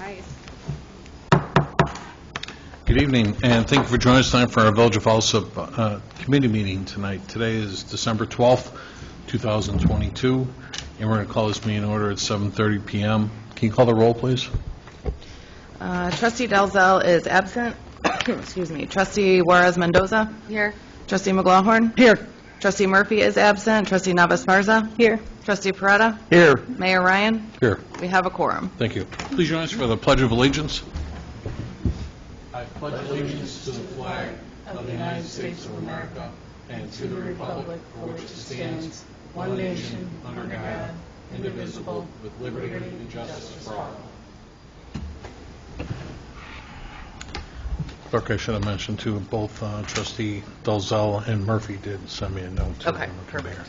right. Good evening, and thank you for joining us tonight for our Village of Alsip committee meeting tonight. Today is December 12th, 2022, and we're going to call this meeting in order at 7:30 p.m. Can you call the roll, please? Trustee Dalzell is absent. Excuse me. Trustee Juarez Mendoza? Here. Trustee McLaughlin? Here. Trustee Murphy is absent. Trustee Navas Marza? Here. Trustee Peretta? Here. Mayor Ryan? Here. We have a quorum. Thank you. Please join us for the Pledge of Allegiance. I pledge allegiance to the flag of the United States of America and to the republic for which it stands, one nation, under God, indivisible, with liberty and justice for all. Clerk, I should have mentioned too, both Trustee Dalzell and Murphy did send me a note. Okay, perfect.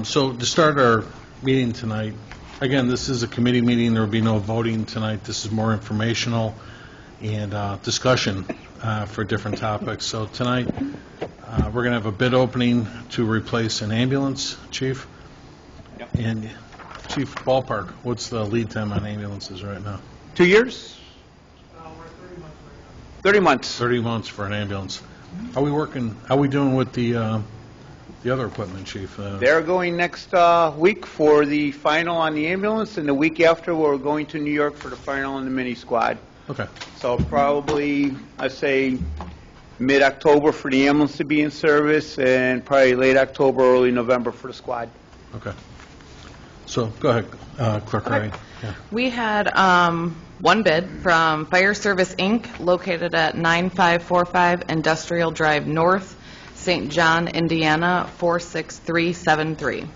So to start our meeting tonight, again, this is a committee meeting. There will be no voting tonight. This is more informational and discussion for different topics. So tonight, we're going to have a bid opening to replace an ambulance, Chief. Yep. And Chief, ballpark, what's the lead time on ambulances right now? 2 years? We're 30 months. 30 months for an ambulance. How are we doing with the other equipment, Chief? They're going next week for the final on the ambulance, and the week after we're going to New York for the final on the mini squad. Okay. So probably, I'd say, mid-October for the ambulance to be in service, and probably late October, early November for the squad. Okay. So go ahead, Clerk Ryan. Yeah. We had one bid from Fire Service, Inc., located at 9545 Industrial Drive North, St. John, Indiana, 46373.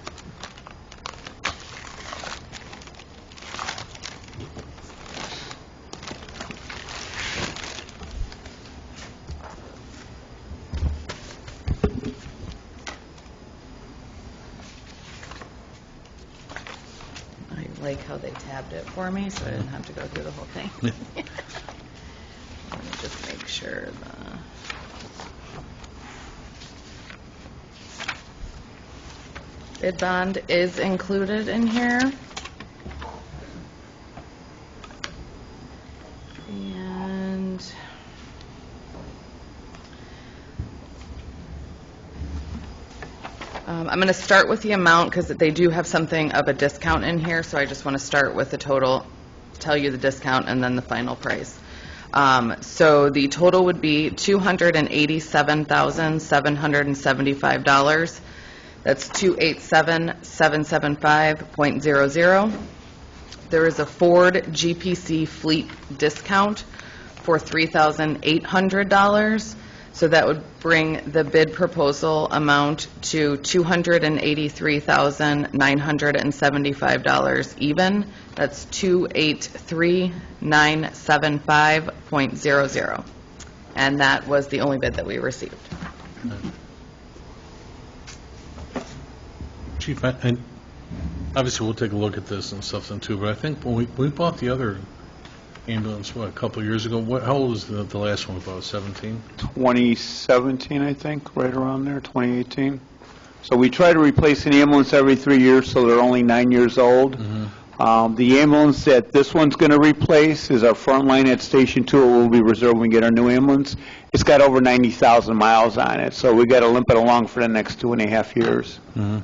I like how they tabbed it for me, so I didn't have to go through the whole thing. Let me just make sure the bid bond is included in here. And I'm going to start with the amount because they do have something of a discount in here, so I just want to start with the total, tell you the discount, and then the final price. So the total would be $287,775. That's 287,775.00. There is a Ford GPC fleet discount for $3,800. So that would bring the bid proposal amount to $283,975 even. That's 283,975.00. And that was the only bid that we received. Chief, and obviously we'll take a look at this and stuff then too, but I think when we bought the other ambulance, a couple of years ago, how old was the last one, about 17? 2017, I think, right around there, 2018. So we try to replace an ambulance every 3 years, so they're only 9 years old. Mm-hmm. The ambulance that this one's going to replace is our front line at Station 2. It will be reserved when we get our new ambulance. It's got over 90,000 miles on it, so we got to limp it along for the next 2.5 years. Mm-hmm.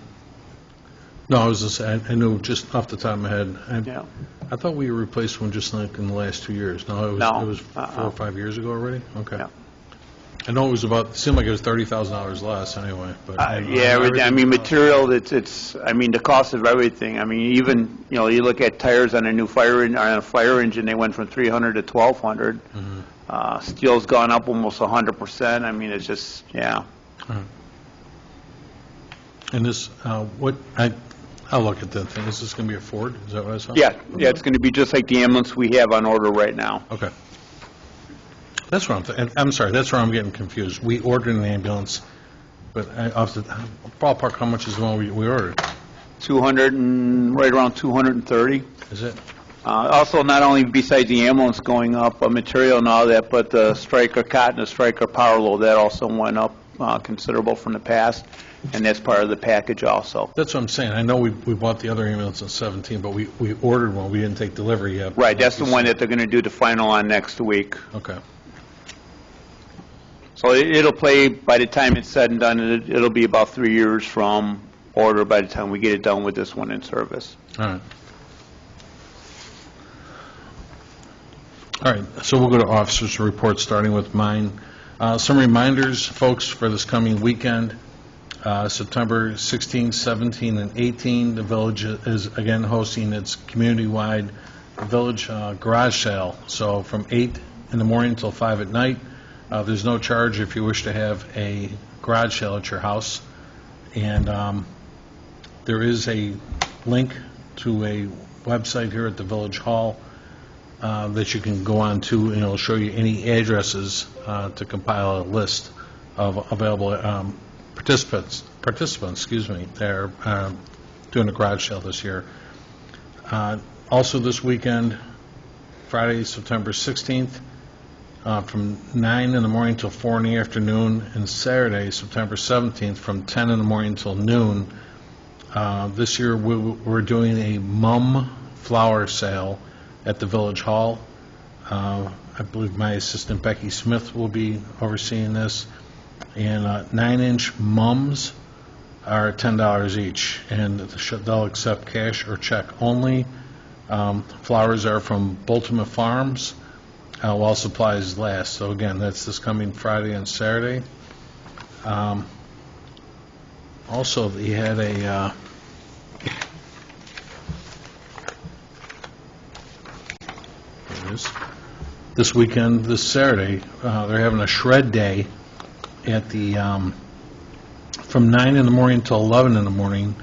No, I was just, I knew just off the top of my head. I thought we replaced one just like in the last 2 years. No, it was 4 or 5 years ago already? Okay. Yeah. I know it was it seemed like it was $30,000 less anyway. But yeah, I mean, material, I mean, the cost of everything. I mean, even, you look at tires on a new fire engine, they went from $300 to $1,200. Mm-hmm. Steel's gone up almost 100%. I mean, it's just, yeah. Right. And this, I'll look at that thing. Is this going to be a Ford? Is that what I saw? Yeah, it's going to be just like the ambulance we have on order right now. Okay. That's what I'm sorry, that's where I'm getting confused. We ordered an ambulance, but off the ballpark, how much is the one we ordered? Right around 230. Is it? Also, not only besides the ambulance going up, material and all that, but the Stryker cot and the Stryker power load, that also went up considerable from the past, and that's part of the package also. That's what I'm saying. I know we bought the other ambulance in 17, but we ordered one. We didn't take delivery yet. Right, that's the one that they're going to do the final on next week. Okay. So it'll play, by the time it's said and done, it'll be about 3 years from order by the time we get it done with this one in service. All right. All right, so we'll go to officers' reports, starting with mine. Some reminders, folks, for this coming weekend. September 16, 17, and 18, the village is again hosting its community-wide village garage sale. So from 8 in the morning until 5 at night. There's no charge if you wish to have a garage sale at your house. And there is a link to a website here at the Village Hall that you can go on to, and it'll show you any addresses to compile a list of available participants, that are doing a garage sale this year. Also this weekend, Friday, September 16th, from 9 in the morning till 4 in the afternoon, and Saturday, September 17th, from 10 in the morning till noon. This year we're doing a mum flower sale at the Village Hall. I believe my assistant Becky Smith will be overseeing this. And 9-inch mums are $10 each, and they'll accept cash or check only. Flowers are from Baltimore Farms while supplies last. So again, that's this coming Friday and Saturday. Also, he had a here it is. This weekend, this Saturday, they're having a shred day at the from 9 in the morning till 11 in the morning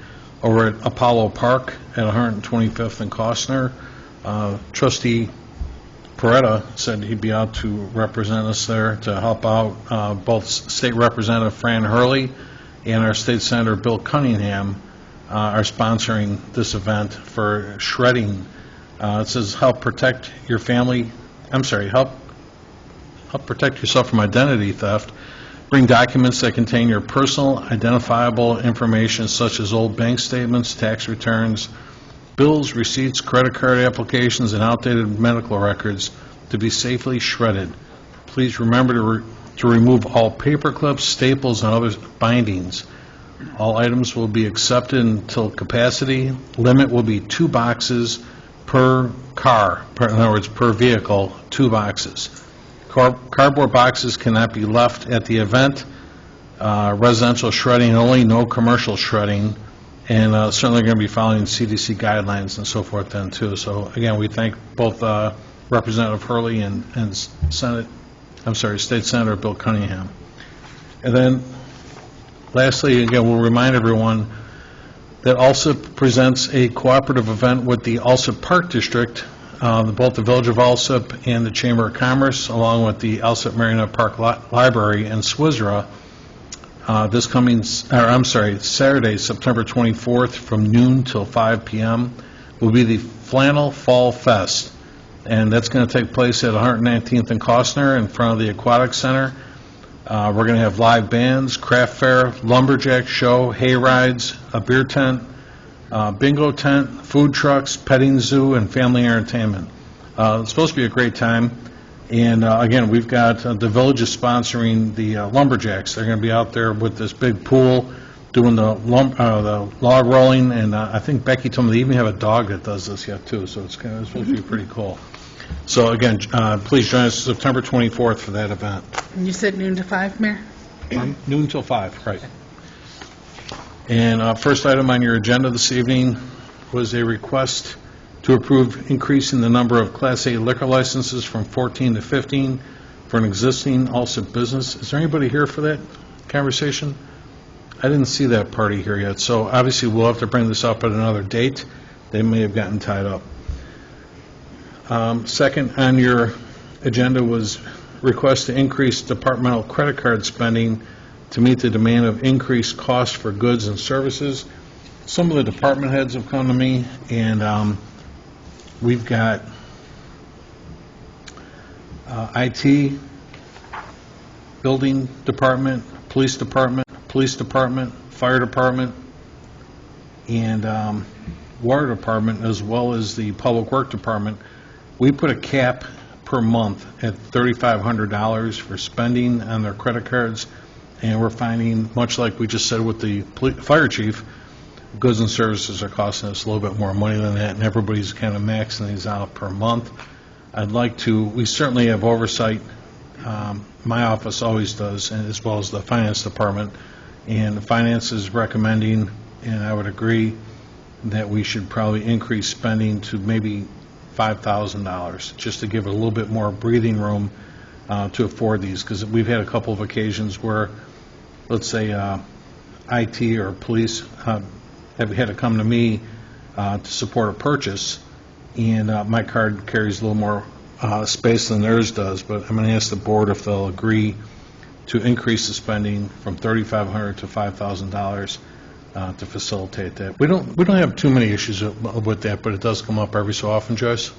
over at Apollo Park at 125th and Costner. Trustee Peretta said he'd be out to represent us there to help out. Both State Representative Fran Hurley and our State Senator Bill Cunningham are sponsoring this event for shredding. It says help protect your family. Help protect yourself from identity theft. Bring documents that contain your personal identifiable information such as old bank statements, tax returns, bills, receipts, credit card applications, and outdated medical records to be safely shredded. Please remember to remove all paper clips, staples, and other bindings. All items will be accepted until capacity. Limit will be 2 boxes per car, in other words, per vehicle, 2 boxes. Cardboard boxes cannot be left at the event. Residential shredding only, no commercial shredding, and certainly going to be following CDC guidelines and so forth then too. So again, we thank both Representative Hurley and State Senator Bill Cunningham. And then lastly, again, we'll remind everyone that Alsip presents a cooperative event with the Alsip Park District, both the Village of Alsip and the Chamber of Commerce, along with the Alsip Marionette Park Library and SWISRA. This coming, Saturday, September 24th, from noon till 5 p.m., will be the Flannel Fall Fest, and that's going to take place at 119th and Costner in front of the Aquatic Center. We're going to have live bands, craft fair, lumberjack show, hay rides, a beer tent, bingo tent, food trucks, petting zoo, and family entertainment. It's supposed to be a great time. And again, we've got the village is sponsoring the lumberjacks. They're going to be out there with this big pool doing the log rolling. And I think Becky told me they even have a dog that does this yet, too. So it's supposed to be pretty cool. So again, please join us September 24th for that event. And you said noon to 5, Mayor? Noon till 5, right. And first item on your agenda this evening was a request to approve increasing the number of Class A liquor licenses from 14 to 15 for an existing Alsip business. Is there anybody here for that conversation? I didn't see that party here yet, so obviously we'll have to bring this up at another date. They may have gotten tied up. Second on your agenda was request to increase departmental credit card spending to meet the demand of increased costs for goods and services. Some of the department heads have come to me, and we've got IT, building department, police department, fire department, and water department, as well as the public work department, we put a cap per month at $3,500 for spending on their credit cards, and we're finding, much like we just said with the fire chief, goods and services are costing us a little bit more money than that, and everybody's kind of maxing these out per month. I'd like to, we certainly have oversight, my office always does, and as well as the finance department, and finance is recommending, and I would agree, that we should probably increase spending to maybe $5,000, just to give it a little bit more breathing room to afford these, because we've had a couple of occasions where, let's say, IT or police have had to come to me to support a purchase, and my card carries a little more space than theirs does, but I'm going to ask the board if they'll agree to increase the spending from $3,500 to $5,000 to facilitate that. We don't have too many issues with that, but it does come up every so often, Joyce.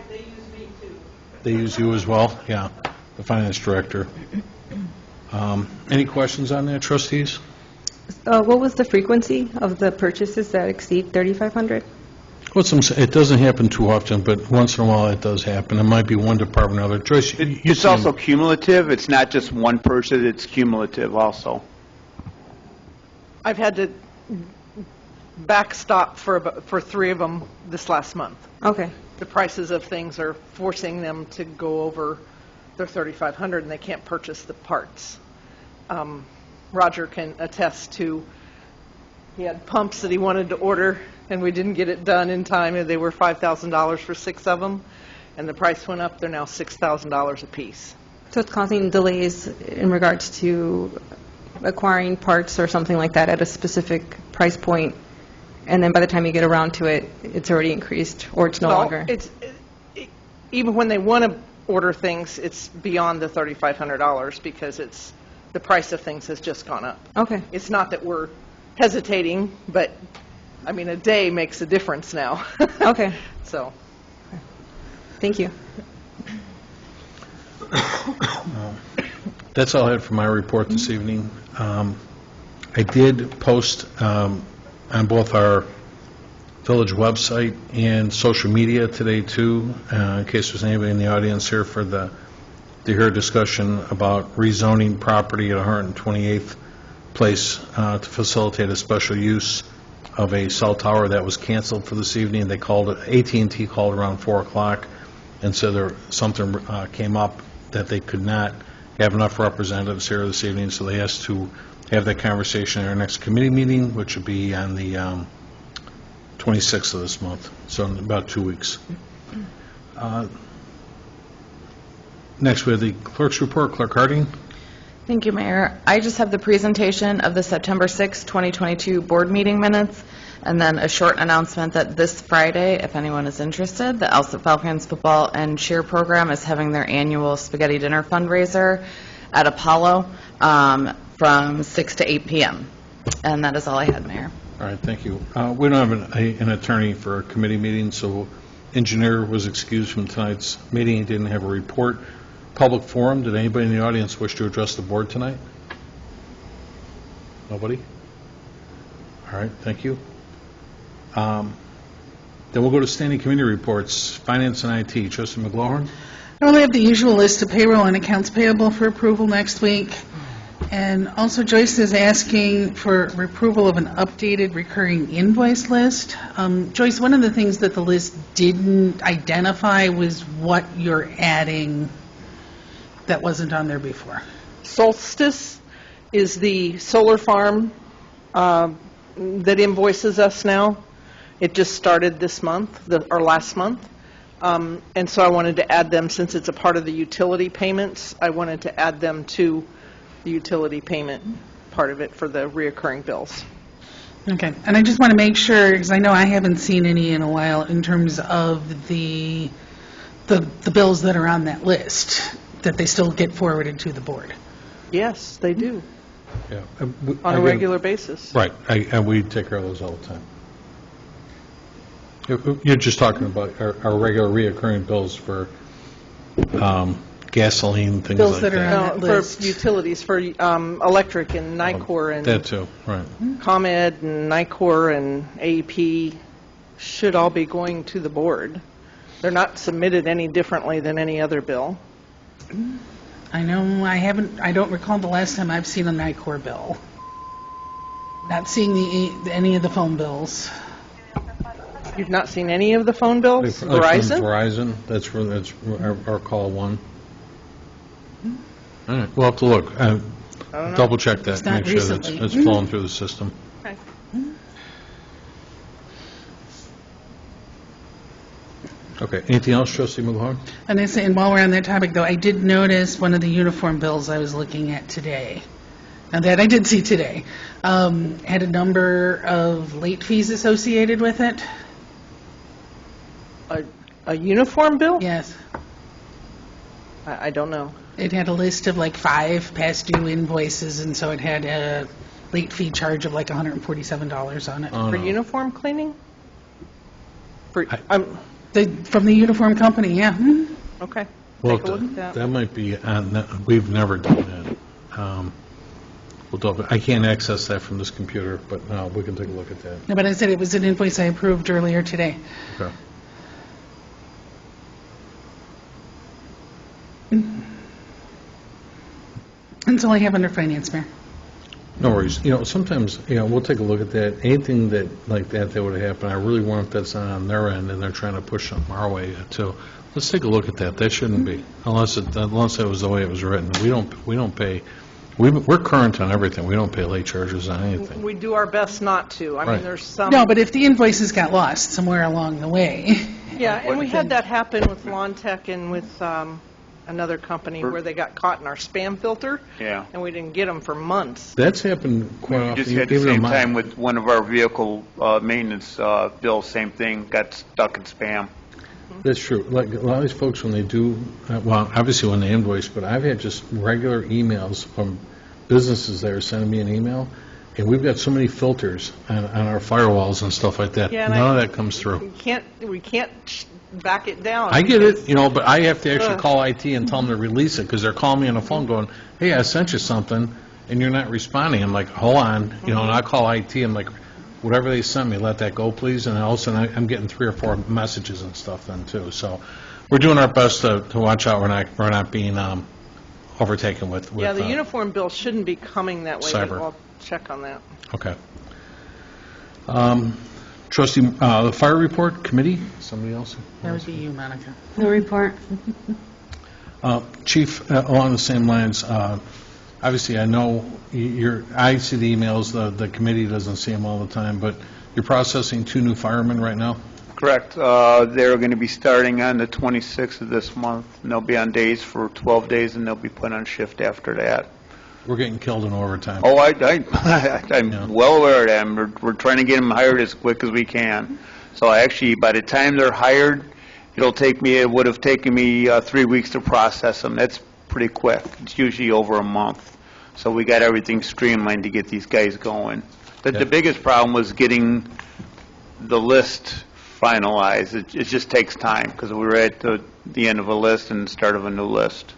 They use me too. They use you as well? Yeah, the finance director. Any questions on that, trustees? What was the frequency of the purchases that exceed 3,500? Well, it doesn't happen too often, but once in a while it does happen. It might be one department or another. Joyce, It's also cumulative. It's not just one person, it's cumulative also. I've had to backstop for 3 of them this last month. Okay. The prices of things are forcing them to go over their 3,500, and they can't purchase the parts. Roger can attest to, he had pumps that he wanted to order, and we didn't get it done in time, and they were $5,000 for 6 of them, and the price went up. They're now $6,000 a piece. So it's causing delays in regards to acquiring parts or something like that at a specific price point, and then by the time you get around to it, it's already increased, or it's no longer? Even when they want to order things, it's beyond the $3,500 because the price of things has just gone up. Okay. It's not that we're hesitating, but, I mean, a day makes a difference now. Okay. So. Thank you. That's all I had for my report this evening. I did post on both our village website and social media today, too, in case there's anybody in the audience here to hear a discussion about rezoning property at 128th Place to facilitate a special use of a cell tower that was canceled for this evening. They called it, AT&T called around 4 o'clock and said something came up that they could not have enough representatives here this evening, so they asked to have that conversation at our next committee meeting, which will be on the 26th of this month, so in about 2 weeks. Next, we have the clerk's report. Clerk Harding. Thank you, Mayor. I just have the presentation of the September 6, 2022 board meeting minutes, and then a short announcement that this Friday, if anyone is interested, the Alsip Falcons football and cheer program is having their annual spaghetti dinner fundraiser at Apollo from 6 to 8 p.m. And that is all I had, Mayor. All right, thank you. We don't have an attorney for a committee meeting, so engineer was excused from tonight's meeting. He didn't have a report. Public forum, did anybody in the audience wish to address the board tonight? Nobody? All right, thank you. Then we'll go to standing committee reports. Finance and IT. Trustee McGlohan? I only have the usual list of payroll and accounts payable for approval next week. And also Joyce is asking for approval of an updated recurring invoice list. Joyce, one of the things that the list didn't identify was what you're adding that wasn't on there before. Solstice is the solar farm that invoices us now. It just started this month, or last month. And so I wanted to add them, since it's a part of the utility payments, I wanted to add them to the utility payment part of it for the reoccurring bills. Okay, and I just want to make sure, because I know I haven't seen any in a while, in terms of the bills that are on that list, that they still get forwarded to the board. Yes, they do, Yeah. on a regular basis. Right, and we take care of those all the time. You're just talking about our regular reoccurring bills for gasoline, things Bills like that are that. on that For list. utilities, for electric and NICOR and That too, right. ComEd and NICOR and AEP should all be going to the board. They're not submitted any differently than any other bill. I know, I don't recall the last time I've seen a NICOR bill. Not seeing any of the phone bills. You've not seen any of the phone bills? Like from Verizon? Verizon, that's our call one. All right, we'll have to look. Double check that, It's not make sure that's recently. it's flowing through the system. Okay. Okay, anything else, Trustee McGuire? And I say, and while we're on that topic, though, I did notice one of the uniform bills I was looking at today, and that I did see today, had a number of late fees associated with it. A uniform bill? Yes. I don't know. It had a list of like 5 past due invoices, and so it had a late fee charge of like $147 on it. Oh, For no. uniform cleaning? For, From the uniform company, yeah. okay. Well, Take a look at that. that might be, we've never done that. We'll double, I can't access that from this computer, but we can take a look at that. No, but I said it was an invoice I approved earlier today. Okay. That's all I have under finance, Mayor. No worries. Sometimes, we'll take a look at that. Anything that, like that would have happened, I really want that's not on their end, and they're trying to push something our way, too. Let's take a look at that. That shouldn't be, unless it was the way it was written. We don't pay, we're current on everything. We don't pay late charges on anything. We do our best not to. I Right. mean, there's some. No, but if the invoices got lost somewhere along the way. Yeah, and we had that happen with Lawn Tech and with another company where they got caught in our spam filter. Yeah. And we didn't get them for months. That's happened quite We often. just had the even in same my- time with one of our vehicle maintenance bills, same thing, got stuck in spam. That's true. Like, a lot of these folks, when they do, well, obviously when they invoice, but I've had just regular emails from businesses that are sending me an email, and we've got so many filters on our firewalls and stuff like that. Yeah, and None of that comes through. We can't back it down. I get because- it, but I have to actually Ugh. call IT and tell them to release it, because they're calling me on the phone going, hey, I sent you something, and you're not responding. I'm like, hold on, and I call IT, I'm like, whatever they sent me, let that go, please, and all of a sudden, I'm getting 3 or 4 messages and stuff then, too. So we're doing our best to watch out we're not being overtaken with Yeah, the uniform bill shouldn't be coming that way. but cyber. I'll check on that. Okay. Trustee, the fire report committee, somebody else? That would be you, Monica. No report. Chief, along the same lines, obviously, I know I see the emails, the committee doesn't see them all the time, but you're processing 2 new firemen right now? Correct. They're going to be starting on the 26th of this month, and they'll be on days for 12 days, and they'll be put on shift after that. We're getting killed in overtime. Oh, I'm Yeah. well aware of that. We're trying to get them hired as quick as we can. So actually, by the time they're hired, it would have taken me 3 weeks to process them. That's pretty quick. It's usually over a month. So we got everything streamlined to get these guys going. Yeah. The biggest problem was getting the list finalized. It just takes time because we're at the end of a list and the start of a new list.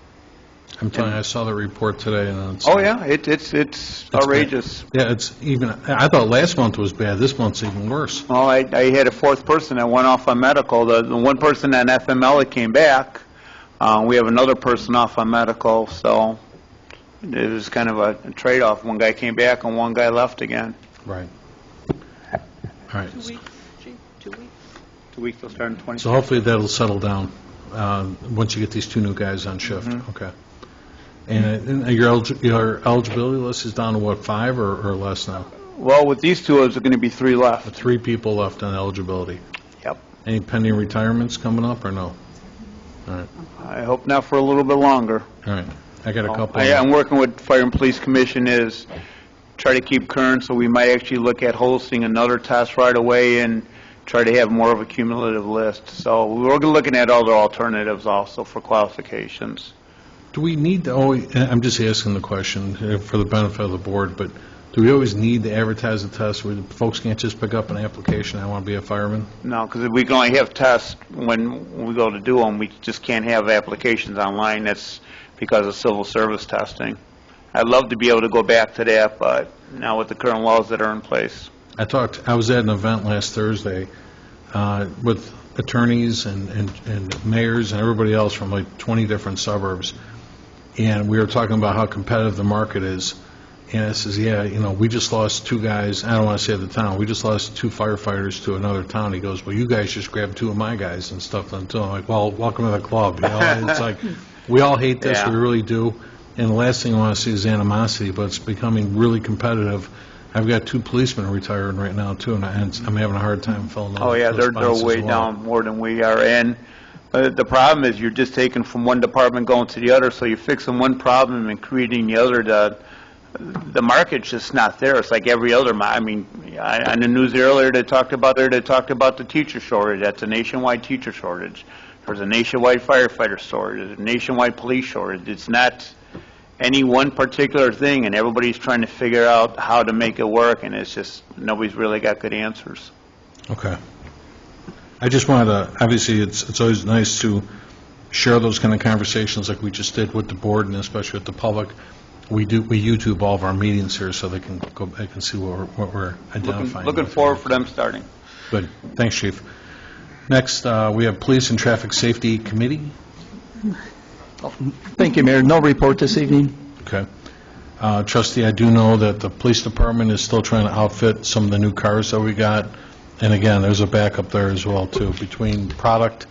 I'm telling you, I saw the report today, and it's... Oh, yeah, it's outrageous. Yeah, it's even, I thought last month was bad, this month's even worse. Well, I had a 4th person that went off on medical. The one person on FML that came back, we have another person off on medical, so it was kind of a trade-off. One guy came back and one guy left again. Right. All right. 2 weeks, Chief, 2 weeks. 2 weeks, they'll start in 20. So hopefully that'll settle down once you get these 2 new guys on shift. Okay. And your eligibility list is down to, what, 5 or less now? Well, with these two, there's going to be 3 left. 3 people left on eligibility. Yep. Any pending retirements coming up, or no? All right. I hope not for a little bit longer. All right. I got a couple. I'm working with Fire and Police Commission is try to keep current, so we might actually look at hosting another test right away and try to have more of a cumulative list. So we're looking at other alternatives also for qualifications. Do we need to always, I'm just asking the question for the benefit of the board, but Do we always need to advertise the test? Where folks can't just pick up an application, I want to be a fireman? No, because we can only have tests when we go to do them. We just can't have applications online. That's because of civil service testing. I'd love to be able to go back to that, but now with the current laws that are in place. I was at an event last Thursday with attorneys and mayors and everybody else from like 20 different suburbs, and we were talking about how competitive the market is. And I says, yeah, you know, we just lost 2 guys, I don't want to say the town, we just lost 2 firefighters to another town. He goes, well, you guys just grabbed 2 of my guys and stuff. Until I'm like, well, welcome to the club. You know, it's like, we all hate this, Yeah. we really do. And the last thing I want to see is animosity, but it's becoming really competitive. I've got 2 policemen retiring right now, too, and I'm having a hard time filling those Oh, yeah, they're spots as way well. down more than we are. And the problem is you're just taking from one department going to the other, so you're fixing one problem and creating the other. The market's just not there. It's like every other, on the news earlier, they talked about the teacher shortage. That's a nationwide teacher shortage. There's a nationwide firefighter shortage. There's a nationwide police shortage. It's not any one particular thing, and everybody's trying to figure out how to make it work, and it's just, nobody's really got good answers. Okay. I just wanted to, obviously, it's always nice to share those kind of conversations like we just did with the board and especially with the public. We YouTube all of our meetings here so they can go back and see what we're identifying. Looking forward for them starting. Good. Thanks, Chief. Next, we have Police and Traffic Safety Committee. Thank you, Mayor. No report this evening. Okay. Trustee, I do know that the police department is still trying to outfit some of the new cars that we got. And again, there's a backup there as well, too, between product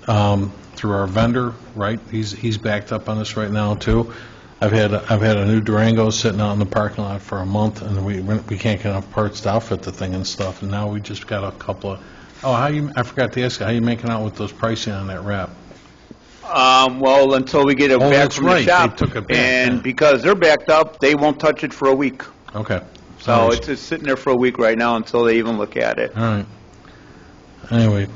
through our vendor, right? He's backed up on this right now, too. I've had a new Durango sitting out in the parking lot for a month, and we can't get enough parts to outfit the thing and stuff. And now we just got a couple of. Oh, I forgot to ask you, how you making out with those pricing on that wrap? Well, until we get it back that's from the right. shop. They took it back, And yeah. because they're backed up, they won't touch it for a week. Okay. So it's just sitting there for a week right now until they even look at it. All right. Anyway,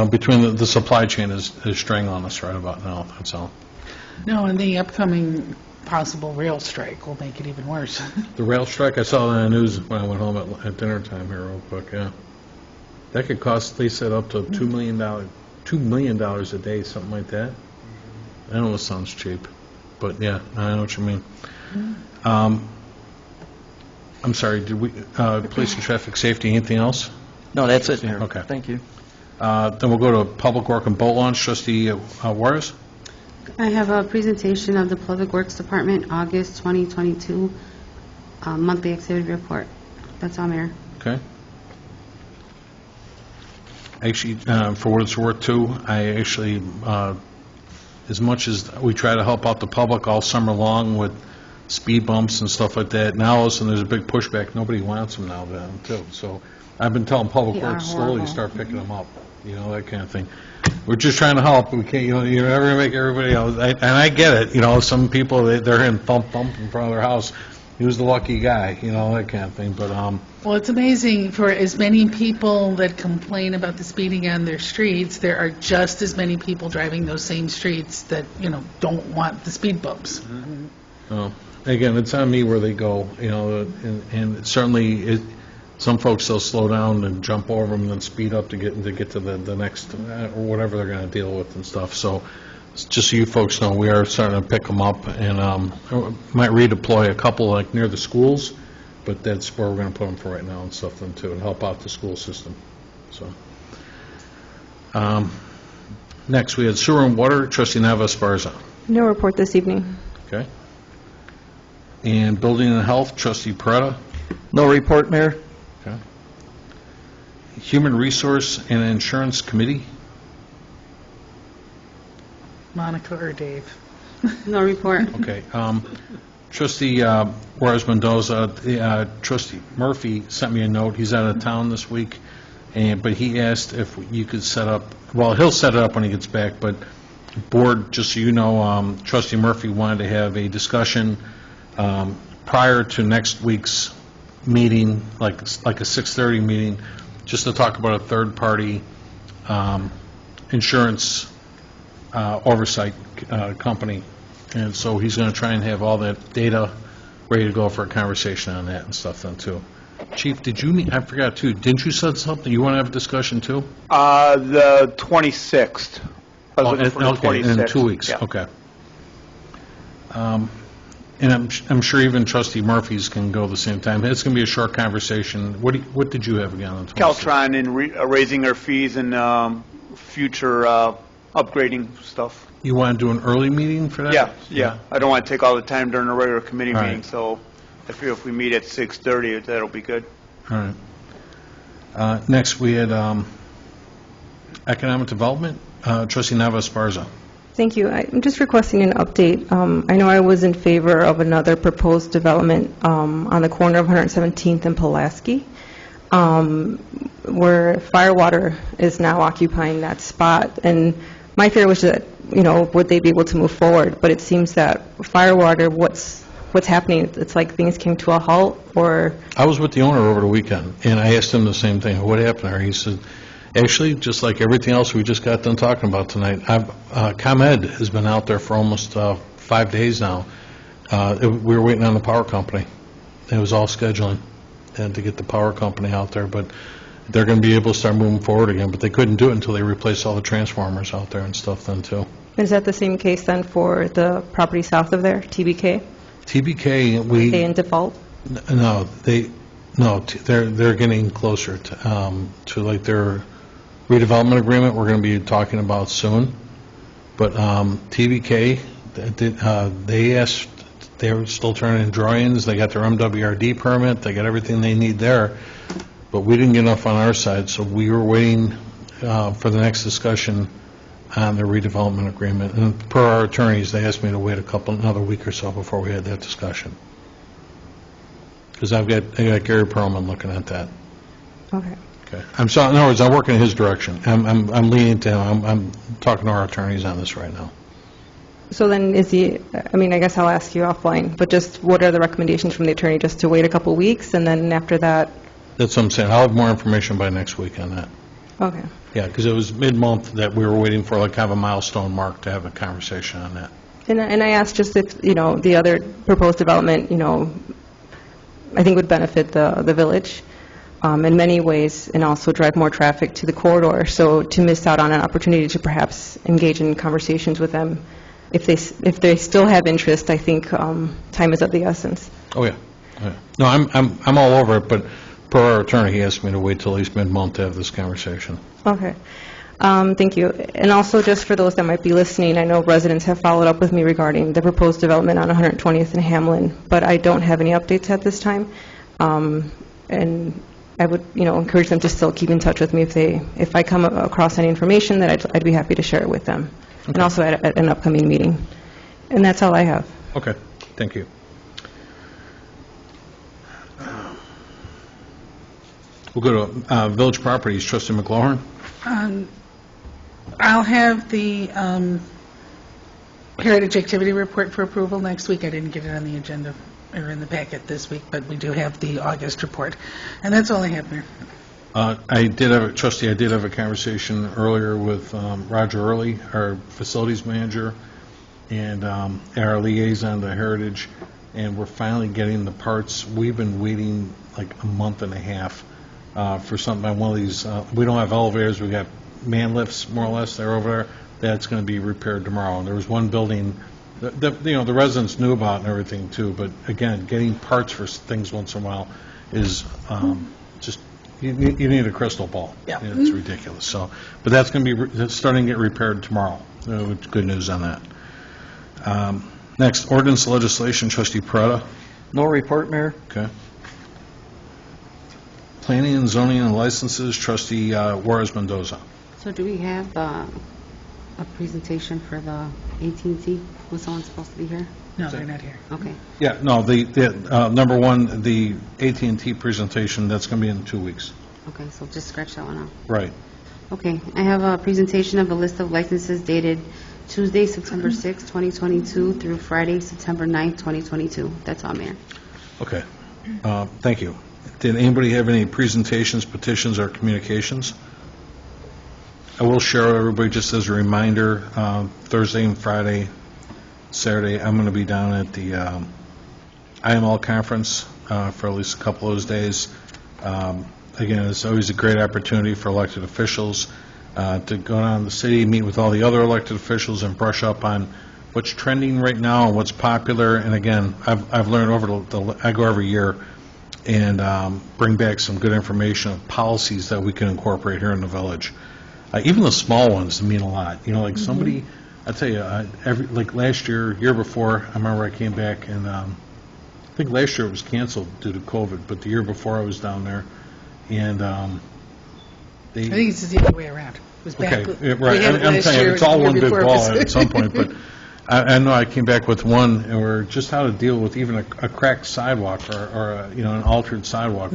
between the supply chain is strangling us right about now, that's all. No, and the upcoming possible rail strike will make it even worse. The rail strike, I saw it on the news when I went home at dinner time here real quick, yeah. That could cost, they said, up to $2 million a day, something like that. I know it sounds cheap, but yeah, I know what you mean. I'm sorry, did we, police and traffic safety, anything else? No, that's it, Mayor. Okay. Thank you. Then we'll go to Public Work and Boat Launch. Trustee Juarez? I have a presentation of the Public Works Department, August 2022, monthly activity report. That's all, Mayor. Okay. Actually, for what it's worth, too, I actually, as much as we try to help out the public all summer long with speed bumps and stuff like that, now all of a sudden there's a big pushback. Nobody wants them now, then, too. So I've been telling Public They are Works slowly horrible. start picking them up, you know, that kind of thing. We're just trying to help. We can't, you're never going to make everybody else. And I get it, some people, they're in thump in front of their house. He was the lucky guy, that kind of thing. But Well, it's amazing, for as many people that complain about the speeding on their streets, there are just as many people driving those same streets that, don't want the speed bumps. again, it's on me where they go, and certainly some folks, they'll slow down and jump over them and then speed up to get to the next, or whatever they're going to deal with and stuff. So just so you folks know, we are starting to pick them up, and might redeploy a couple like near the schools, but that's where we're going to put them for right now and stuff then too, and help out the school system. So next we had sewer and water. Trustee Nava Esparza. No report this evening. Okay. And building and health, Trustee Peretta. No report, Mayor. Okay. Human Resource and Insurance Committee. Monica or Dave? No report. Okay. Trustee Juarez Mendoza, Trustee Murphy sent me a note. He's out of town this week, but he asked if you could set up, well, he'll set it up when he gets back, but board, just so you know, Trustee Murphy wanted to have a discussion prior to next week's meeting, like a 6:30 meeting, just to talk about a third-party insurance oversight company. And so he's going to try and have all that data ready to go for a conversation on that and stuff then, too. Chief, did you, I forgot, too, didn't you said something? You want to have a discussion, too? The 26th. I was looking for the Okay, in 26th. 2 weeks, Yeah. okay. And I'm sure even trustee Murphy's can go the same time. It's going to be a short conversation. What did you have again on the 26th? Caltron and raising our fees and future upgrading stuff. You want to do an early meeting for that? Yeah. I don't want to take all the time during a regular committee All right. meeting, so I feel if we meet at 6:30, that'll be good. All right. Next, we had economic development. Trustee Nava Esparza. Thank you. I'm just requesting an update. I know I was in favor of another proposed development on the corner of 117th and Pulaski, where Firewater is now occupying that spot. And my fear was that, would they be able to move forward? But it seems that Firewater, what's happening? It's like things came to a halt, or... I was with the owner over the weekend, and I asked him the same thing. What happened there? He said, actually, just like everything else we just got done talking about tonight, ComEd has been out there for almost 5 days now. We were waiting on the power company. It was all scheduling and to get the power company out there, but they're going to be able to start moving forward again, but they couldn't do it until they replaced all the transformers out there and stuff then, too. Is that the same case then for the property south of there, TBK? TBK, Are they in default? They're getting closer to like their redevelopment agreement we're going to be talking about soon. But TBK, they asked, they're still turning in drawings, they got their MWRD permit, they got everything they need there, but we didn't get enough on our side, so we were waiting for the next discussion on the redevelopment agreement. And per our attorneys, they asked me to wait another week or so before we had that discussion. Because I got Gary Perlman looking at that. Okay. Okay. In other words, I'm working in his direction. I'm leaning to him. I'm talking to our attorneys on this right now. So then I guess I'll ask you offline, but just what are the recommendations from the attorney, just to wait a couple weeks, and then after that? That's what I'm saying. I'll have more information by next week on that. Okay. Yeah, because it was mid-month that we were waiting for like kind of a milestone mark to have a conversation on that. And I asked just if, the other proposed development, I think would benefit the village in many ways, and also drive more traffic to the corridor. So to miss out on an opportunity to perhaps engage in conversations with them, if they still have interest, I think time is of the essence. Oh, yeah. No, I'm all over it, but per our attorney, he asked me to wait till at least mid-month to have this conversation. Okay. Thank you. And also, just for those that might be listening, I know residents have followed up with me regarding the proposed development on 120th and Hamlin, but I don't have any updates at this time. And I would, encourage them to still keep in touch with me if I come across any information, that I'd be happy to share it with them. Okay. And also at an upcoming meeting. And that's all I have. Okay, thank you. We'll go to Village Properties. Trustee McLaurin? I'll have the Heritage Activity Report for approval next week. I didn't get it on the agenda or in the packet this week, but we do have the August report. And that's all I have, Mayor. I did have a conversation earlier with Roger Early, our facilities manager, and our liaison to Heritage, and we're finally getting the parts. We've been waiting like a month and a half for something on one of these. We don't have elevators. We got man lifts, more or less. They're over there. That's going to be repaired tomorrow. And there was one building that the residents knew about and everything too. But again, getting parts for things once in a while is just you need a crystal ball. Yeah. It's ridiculous. So, but that's going to be starting to get repaired tomorrow. Good news on that. Next, ordinance legislation. Trustee Parada. No report, Mayor. Okay. Planning and zoning and licenses, Trustee Juarez Mendoza. So do we have a presentation for the AT&T? Was someone supposed to be here? No, they're not here. Okay. Yeah, no, the number one, the AT&T presentation, that's going to be in 2 weeks. Okay, so just scratch that one out. Right. Okay, I have a presentation of a list of licenses dated Tuesday, September 6, 2022 through Friday, September 9, 2022. That's all, Mayor. Okay. Thank you. Did anybody have any presentations, petitions, or communications? I will share with everybody, just as a reminder, Thursday and Friday, Saturday, I'm going to be down at the IML conference for at least a couple of those days. Again, it's always a great opportunity for elected officials to go down to the city, meet with all the other elected officials, and brush up on what's trending right now and what's popular. And again, I've learned I go every year and bring back some good information of policies that we can incorporate here in the village. Even the small ones mean a lot. You know, like somebody, I tell you, like last year, year before, I remember I came back and I think last year it was canceled due to COVID, but the year before I was down there, and I think it's the other way around. It was back. okay, we right. had it I'm last saying year, it's all the year one big before it ball was- at some point, but I know I came back with one, and we're just how to deal with even a cracked sidewalk or an altered sidewalk.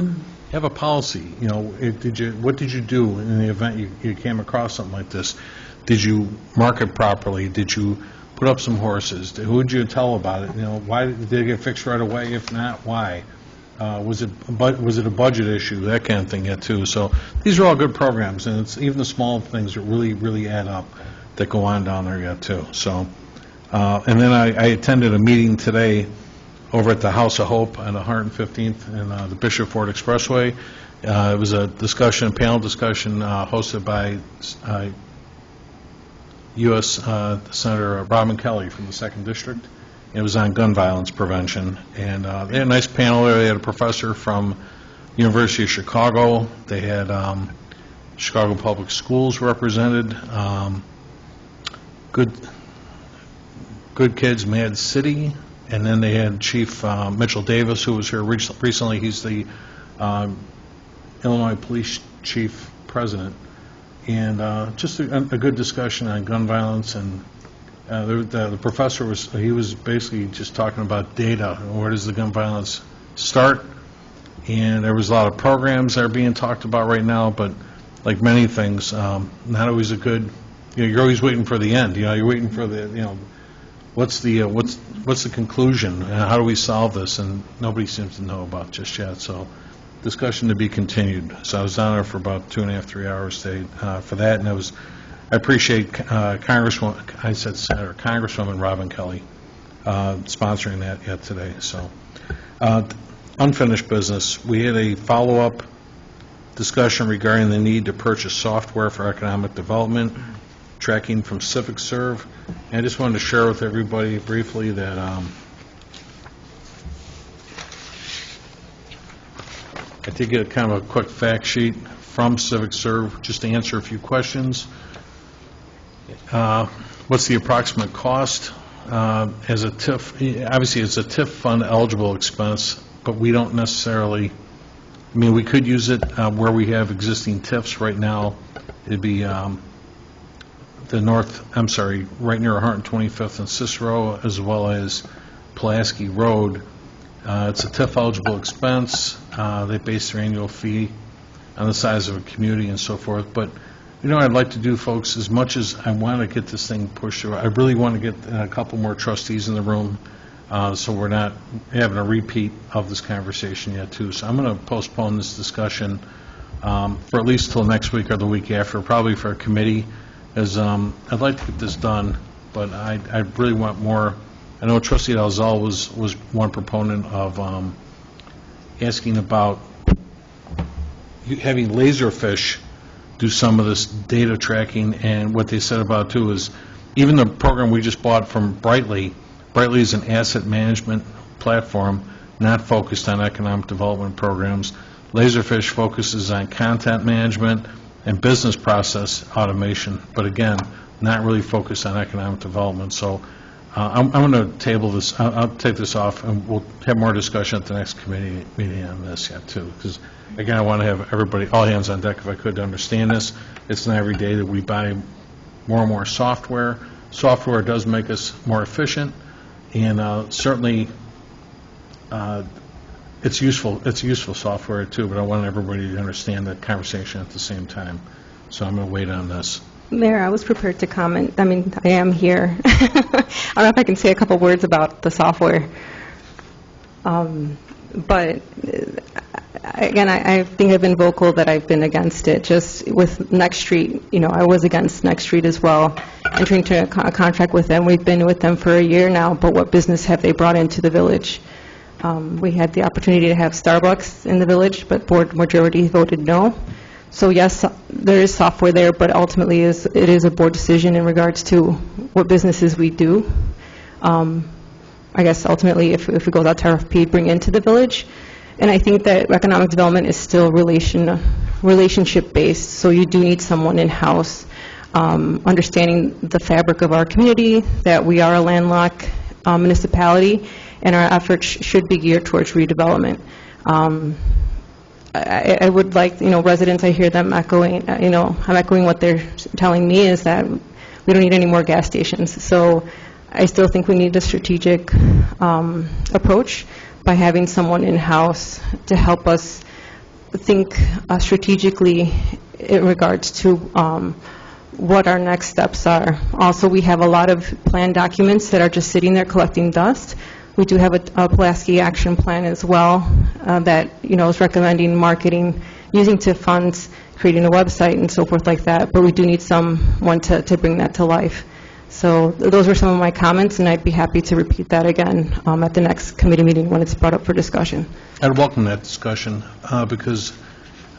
Have a policy. You know, what did you do in the event you came across something like this? Did you mark it properly? Did you put up some horses? Who did you tell about it? You know, why did it get fixed right away? If not, why? Was it a budget issue? That kind of thing yet too. So these are all good programs, and it's even the small things that really add up that go on down there yet too. So, and then I attended a meeting today over at the House of Hope on 115th and the Bishop Ford Expressway. It was a panel discussion hosted by U.S. Senator Robin Kelly from the 2nd District. It was on gun violence prevention, and they had a nice panel there. They had a professor from University of Chicago. They had Chicago Public Schools represented, Good Kids Mad City, and then they had Chief Mitchell Davis, who was here recently. He's the Illinois Police Chief President, and just a good discussion on gun violence. And the professor was basically just talking about data. Where does the gun violence start? And there was a lot of programs that are being talked about right now, but like many things, not always a good. You're always waiting for the end. You're waiting for the what's the conclusion? How do we solve this? And nobody seems to know about just yet. So discussion to be continued. So I was down there for about 2.5, 3 hours today for that, and I appreciate Congresswoman Robin Kelly sponsoring that yet today. So unfinished business. We had a follow-up discussion regarding the need to purchase software for economic development, tracking from CivicServe. And I just wanted to share with everybody briefly that I did get kind of a quick fact sheet from CivicServe just to answer a few questions. What's the approximate cost? As a TIF, obviously it's a TIF fund eligible expense, but we don't necessarily, we could use it where we have existing TIFs right now. It'd be right near 125th and Cicero, as well as Pulaski Road. It's a TIF eligible expense. They base their annual fee on the size of a community and so forth. But I'd like to do, folks, as much as I want to get this thing pushed through, I really want to get a couple more trustees in the room, so we're not having a repeat of this conversation yet, too. So I'm going to postpone this discussion for at least till next week or the week after, probably for a committee, as I'd like to get this done, but I really want more. I know Trustee Dalzell was one proponent of asking about having Laserfish do some of this data tracking, and what they said about too is even the program we just bought from Brightly is an asset management platform not focused on economic development programs. Laserfish focuses on content management and business process automation, but again, not really focused on economic development. So I'm going to table this. I'll take this off, and we'll have more discussion at the next committee meeting on this yet too, because again, I want to have everybody, all hands on deck if I could, to understand this. It's not every day that we buy more and more software. Software does make us more efficient, and certainly it's useful. It's useful software too, but I want everybody to understand that conversation at the same time. So I'm going to wait on this. Mayor, I was prepared to comment. I am here. I don't know if I can say a couple words about the software. But again, I think I've been vocal that I've been against it. Just with Next Street, I was against Next Street as well, entering into a contract with them. We've been with them for a year now, but what business have they brought into the village? We had the opportunity to have Starbucks in the village, but board majority voted no. So yes, there is software there, but ultimately it is a board decision in regards to what businesses we do. I guess ultimately, if it goes out to RFP, bring into the village. And I think that economic development is still relationship-based, so you do need someone in-house understanding the fabric of our community, that we are a landlocked municipality, and our efforts should be geared towards redevelopment. I would like, residents, I hear them echoing, I'm echoing what they're telling me is that we don't need any more gas stations. So I still think we need a strategic approach by having someone in-house to help us think strategically in regards to what our next steps are. Also, we have a lot of plan documents that are just sitting there collecting dust. We do have a Pulaski action plan as well that, is recommending marketing, using TIF funds, creating a website and so forth like that, but we do need someone to bring that to life. So those were some of my comments, and I'd be happy to repeat that again at the next committee meeting when it's brought up for discussion. I'd welcome that discussion because,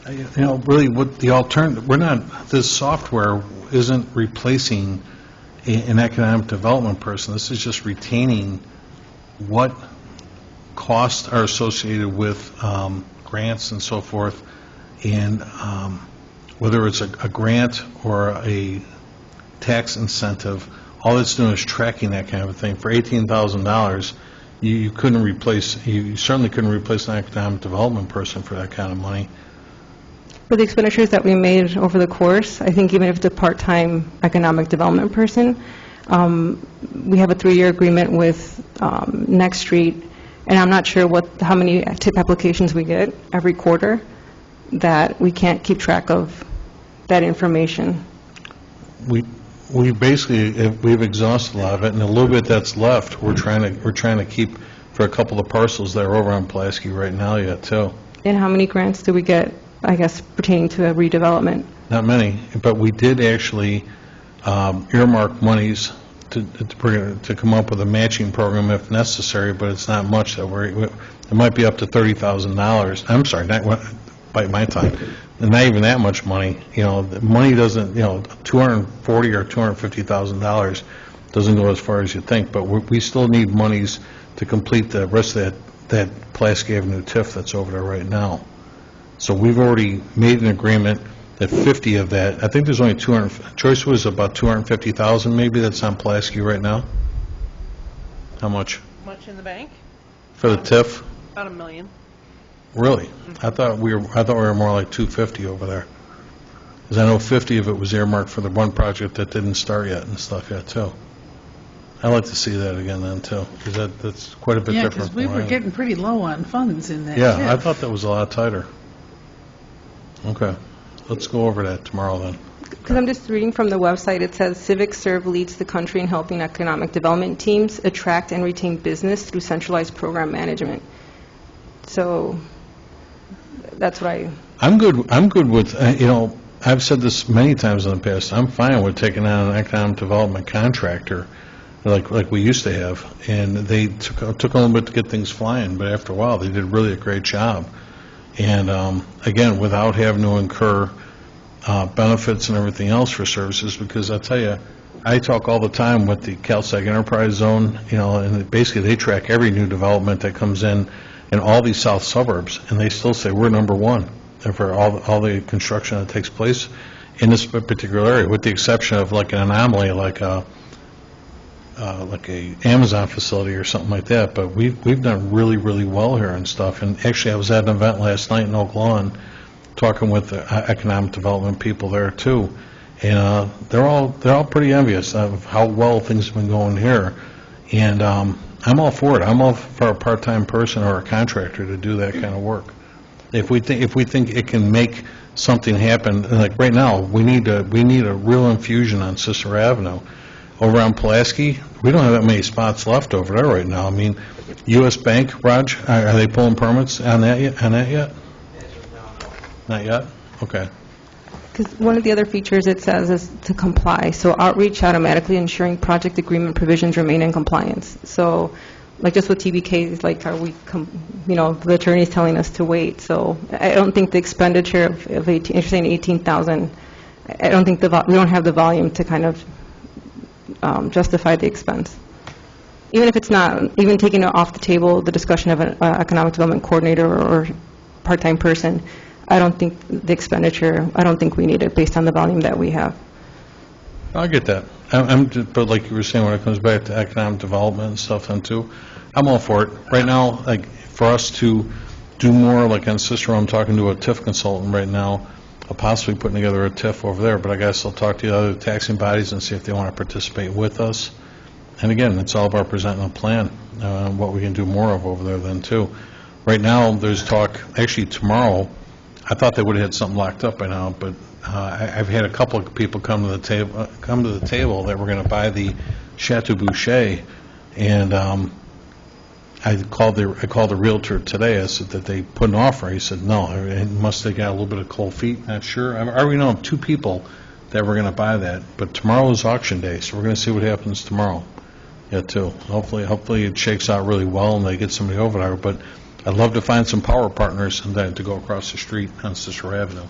really what the alternative, this software isn't replacing an economic development person. This is just retaining what costs are associated with grants and so forth, and whether it's a grant or a tax incentive, all it's doing is tracking that kind of a thing. For $18,000, you certainly couldn't replace an economic development person for that kind of money. For the expenditures that we made over the course, I think even if it's a part-time economic development person, we have a 3-year agreement with Next Street, and I'm not sure how many TIP applications we get every quarter, that we can't keep track of that information. We've exhausted a lot of it, and a little bit that's left, we're trying to keep for a couple of parcels that are over on Pulaski right now yet, too. And how many grants do we get, I guess, pertaining to a redevelopment? Not many, but we did actually earmark monies to come up with a matching program if necessary, but it's not much. That it might be up to $30,000. I'm sorry, not by my time. And not even that much money. The money doesn't, $240,000 or $250,000 doesn't go as far as you think, but we still need monies to complete the rest of that Pulaski Avenue TIF that's over there right now. So we've already made an agreement that 50 of that, I think there's only 200, Joyce was about 250,000 maybe that's on Pulaski right now. How much? Much in the bank? For the TIF? About $1 million. Really? I thought we were more like 250 over there. Because I know 50 of it was earmarked for the one project that didn't start yet and stuff yet, too. I'd like to see that again then, too, because that's quite a bit different. Yeah, because we were getting pretty low on funds in that. Yeah, TIF. I thought that was a lot tighter. Okay. Let's go over that tomorrow then. Because I'm just reading from the website, it says Civic Serve leads the country in helping economic development teams attract and retain business through centralized program management. So that's what I'm good with, I've said this many times in the past, I'm fine with taking on an economic development contractor like we used to have, and they took a little bit to get things flying, but after a while they did really a great job. And again, without having to incur benefits and everything else for services, because I'll tell you, I talk all the time with the CalSag Enterprise Zone, and basically they track every new development that comes in all these south suburbs, and they still say we're number one for all the construction that takes place in this particular area, with the exception of like an anomaly like a Amazon facility or something like that. But we've done really, really well here and stuff. And actually, I was at an event last night in Oak Lawn talking with the economic development people there too, and they're all pretty envious of how well things have been going here. And I'm all for it. I'm all for a part-time person or a contractor to do that kind of work. If we think it can make something happen, like right now, we need a real infusion on Cicero Avenue. Over on Pulaski, we don't have that many spots left over there right now. I mean, U.S. Bank, Raj, are they pulling permits on that yet? Not yet? Okay. Because one of the other features it says is to comply. So outreach automatically ensuring project agreement provisions remain in compliance. So like just with TBKs, like are we, the attorney's telling us to wait. So I don't think the expenditure of 18, you're saying 18,000, I don't think we don't have the volume to kind of justify the expense. Even if it's not, even taking it off the table, the discussion of an economic development coordinator or part-time person, I don't think the expenditure, I don't think we need it based on the volume that we have. I get that. But like you were saying, when it comes back to economic development and stuff then too, I'm all for it. Right now, like, for us to do more, like on Cicero, I'm talking to a TIF consultant right now, possibly putting together a TIF over there, but I guess I'll talk to the other taxing bodies and see if they want to participate with us. And again, it's all about presenting a plan, what we can do more of over there then too. Right now, there's talk, actually tomorrow, I thought they would have had something locked up by now, but I've had a couple of people come to the table that were going to buy the Chateau Boucher, and I called the realtor today. I said that they put an offer. He said no, it must have got a little bit of cold feet. Not sure. I already know of 2 people that were going to buy that, but tomorrow is auction day, so we're going to see what happens tomorrow. Yeah, too. Hopefully it shakes out really well and they get somebody over there. But I'd love to find some power partners and then to go across the street on Cicero Avenue.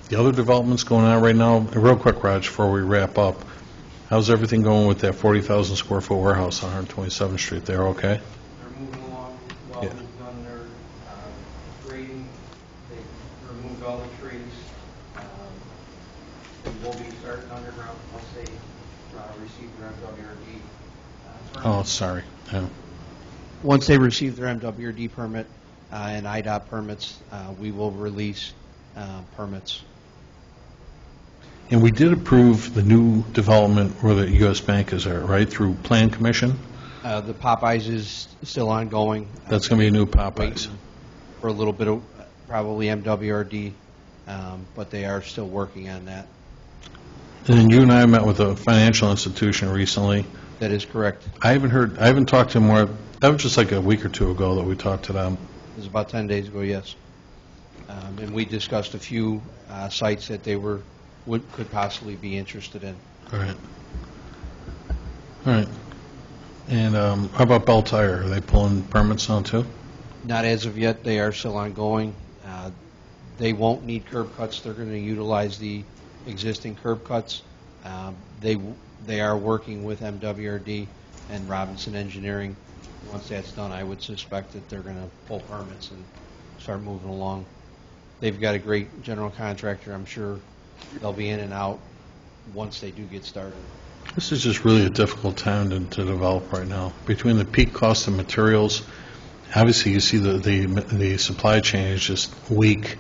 The other developments going on right now, real quick, Raj, before we wrap up, how's everything going with that 40,000 square foot warehouse on 127th Street? They're okay? They're moving along well. Yeah. We've done their grading. They've removed all the trees. We will be starting underground once they receive their MWRD. Oh, sorry. Yeah. Once they receive their MWRD permit and IDOT permits, we will release permits. And we did approve the new development where the U.S. Bank is at, right, through Plan Commission? The Popeyes is still ongoing. That's going to be a new Popeyes. Waiting for a little bit of probably MWRD, but they are still working on that. And then you and I met with a financial institution recently. That is correct. I haven't talked to them more, that was just like a week or 2 ago that we talked to them. It was about 10 days ago, yes. And we discussed a few sites that they could possibly be interested in. All right. All right. And how about Bell Tire? Are they pulling permits on too? Not as of yet. They are still ongoing. They won't need curb cuts. They're going to utilize the existing curb cuts. They are working with MWRD and Robinson Engineering. Once that's done, I would suspect that they're going to pull permits and start moving along. They've got a great general contractor. I'm sure they'll be in and out once they do get started. This is just really a difficult time to develop right now. Between the peak cost of materials, obviously you see the supply chain is just weak,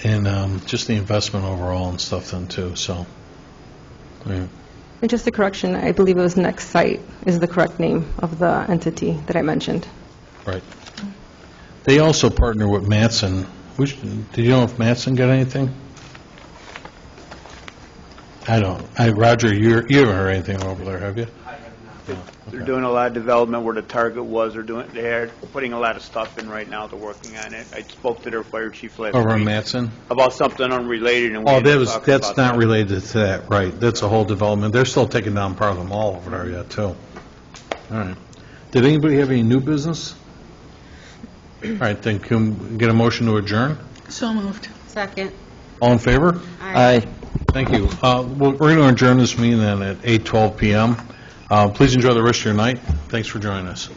and just the investment overall and stuff then too. So, yeah. And just a correction, I believe it was Next Site is the correct name of the entity that I mentioned. Right. They also partner with Matson. Did you know if Matson got anything? I don't. Roger, you haven't heard anything over there, have you? I have not. They're doing a lot of development where the target was. They're putting a lot of stuff in right now. They're working on it. I spoke to their fire chief last Over in week Matson? about something unrelated. And we Oh, ended up talking that's about not that. related to that, right. That's a whole development. They're still taking down part of the mall over there yet, too. All right. Did anybody have any new business? All right, then can we get a motion to adjourn? So moved. Second. All in favor? Aye. Thank you. We're going to adjourn this meeting then at 8:12 p.m. Please enjoy the rest of your night. Thanks for joining us.